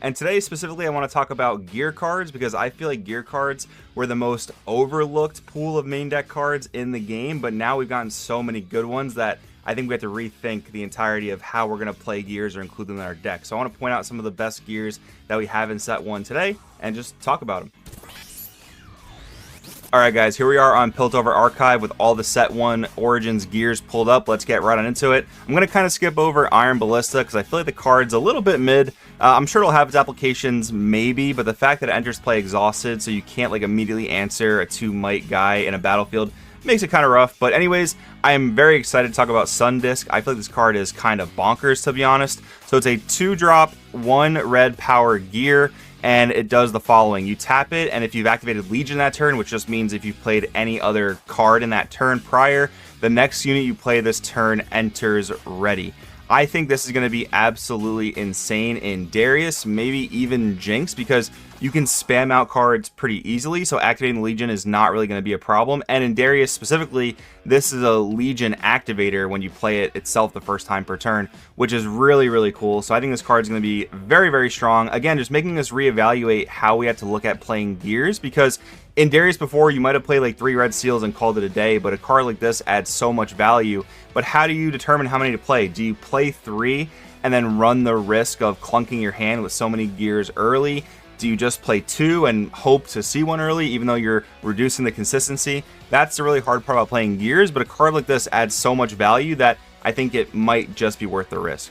And today specifically I want to talk about gear cards because I feel like gear cards were the most overlooked pool of main deck cards in the game, but now we've gotten so many good ones that I think we have to rethink the entirety of how we're going to play gears or include them in our deck. So I want to point out some of the best gears that we have in set 1 today and just talk about them. Alright guys, here we are on Piltover Archive with all the set 1 Origins gears pulled up. Let's get right on into it. I'm going to kind of skip over Iron Ballista because I feel like the card's a little bit mid. I'm sure it'll have its applications maybe, but the fact that it enters play exhausted so you can't like immediately answer a 2 might guy in a battlefield makes it kind of rough. But anyways, I am very excited to talk about Sun Disc. I feel like this card is kind of bonkers, to be honest. So it's a 2-drop, 1 red power gear. And it does the following. You tap it, and if you've activated Legion that turn, which just means if you've played any other card in that turn prior, the next unit you play this turn enters ready. I think this is going to be absolutely insane in Darius, maybe even Jinx, because you can spam out cards pretty easily, so activating Legion is not really going to be a problem. And in Darius specifically, this is a Legion activator when you play it itself the first time per turn, which is really, really cool. So I think this card is going to be very, very strong. Again, just making us reevaluate how we have to look at playing gears, because in Darius before, you might have played like 3 red seals and called it a day, but a card like this adds so much value. But how do you determine how many to play? Do you play 3 and then run the risk of clunking your hand with so many gears early? Do you just play 2 and hope to see 1 early, even though you're reducing the consistency? That's the really hard part about playing gears, but a card like this adds so much value that I think it might just be worth the risk.